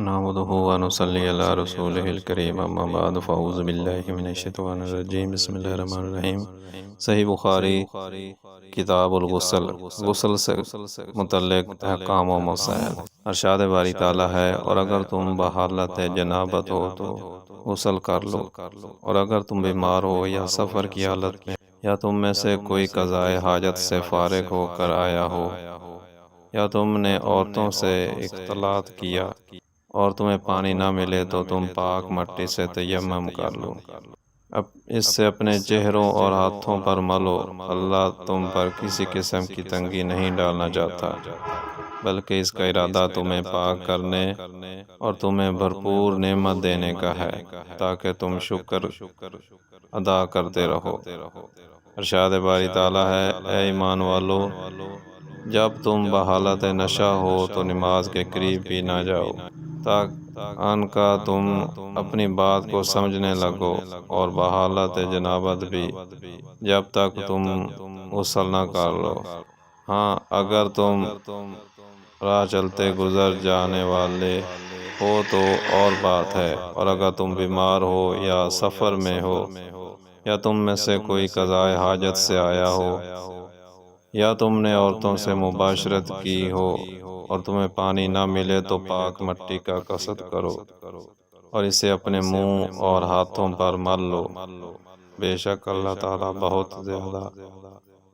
نحمده ونصلي على رسوله الكريم اما بعد فاعوذ باللہ من الشیطان الرجیم بسم اللہ الرحمن الرحیم۔ صحیح بخاری کتاب الغسل، غسل سے متعلق احکام و مسائل۔ ارشاد باری تعالیٰ ہے، اور اگر تم بحالت جنابت ہو تو غسل کر لو، اور اگر تم بیمار ہو یا سفر کی حالت میں، یا تم میں سے کوئی قضائے حاجت سے فارغ ہو کر آیا ہو، یا تم نے عورتوں سے اختلاط کیا اور تمہیں پانی نہ ملے تو تم پاک مٹی سے تیمم کر لو، اب اس سے اپنے چہروں اور ہاتھوں پر ملو۔ اللہ تم پر کسی قسم کی تنگی نہیں ڈالنا چاہتا، بلکہ اس کا ارادہ تمہیں پاک کرنے اور تمہیں بھرپور نعمت دینے کا ہے، تاکہ تم شکر ادا کرتے رہو۔ ارشاد باری تعالیٰ ہے، اے ایمان والو، جب تم بحالت نشہ ہو تو نماز کے قریب بھی نہ جاؤ، ان کا تم اپنی بات کو سمجھنے لگو، اور بحالت جنابت بھی، جب تک تم غسل نہ کر لو۔ ہاں، اگر تم راہ چلتے گزر جانے والے ہو تو اور بات ہے، اور اگر تم بیمار ہو یا سفر میں ہو، یا تم میں سے کوئی قضائے حاجت سے آیا ہو، یا تم نے عورتوں سے مباشرت کی ہو اور تمہیں پانی نہ ملے تو پاک مٹی کا قصد کرو اور اسے اپنے منہ اور ہاتھوں پر مل لو، بے شک اللہ تعالیٰ بہت زیادہ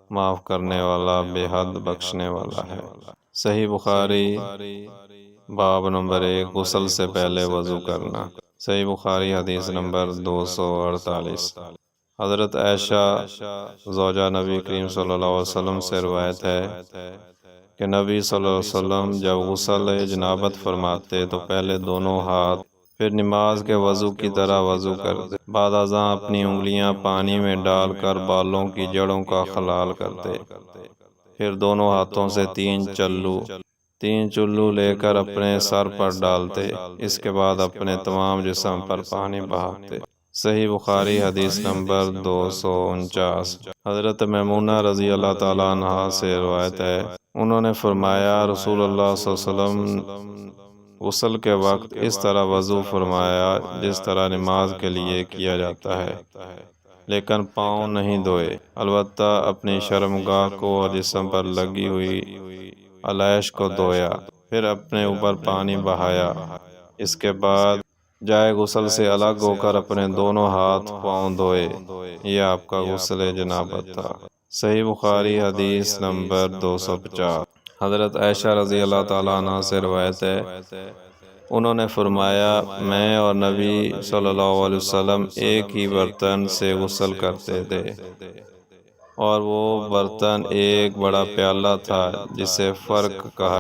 معاف کرنے والا، بے حد بخشنے والا ہے۔ صحیح بخاری باب نمبر 1، غسل سے پہلے وضو کرنا۔ صحیح بخاری حدیث نمبر 248۔ حضرت عائشہ زوجہ نبی کریم صلی اللہ علیہ وسلم سے روایت ہے کہ نبی صلی اللہ علیہ وسلم جب غسل جنابت فرماتے تو پہلے دونوں ہاتھ، پھر نماز کے وضو کی طرح وضو کرتے، بعد ازاں اپنی انگلیاں پانی میں ڈال کر بالوں کی جڑوں کا خلال کرتے، پھر دونوں ہاتھوں سے 3 چلو لے کر اپنے سر پر ڈالتے، اس کے بعد اپنے تمام جسم پر پانی بہاتے۔ صحیح بخاری حدیث نمبر 249۔ حضرت میمونہ رضی اللہ تعالیٰ عنہا سے روایت ہے، انہوں نے فرمایا، رسول اللہ صلی اللہ علیہ وسلم غسل کے وقت اس طرح وضو فرمایا جس طرح نماز کے لیے کیا جاتا ہے، لیکن پاؤں نہیں دھوئے، البتہ اپنی شرمگاہ کو اور جسم پر لگی ہوئی الیش کو دھویا، پھر اپنے اوپر پانی بہایا، اس کے بعد جائے غسل سے الگ ہو کر اپنے دونوں ہاتھ پاؤں دھوئے، یہ آپ کا غسل جنابت تھا۔ صحیح بخاری حدیث نمبر 250۔ حضرت عائشہ رضی اللہ تعالیٰ عنہ سے روایت ہے، انہوں نے فرمایا، میں اور نبی صلی اللہ علیہ وسلم ایک ہی برتن سے غسل کرتے تھے، اور وہ برتن ایک بڑا پیالہ تھا جسے فرق کہا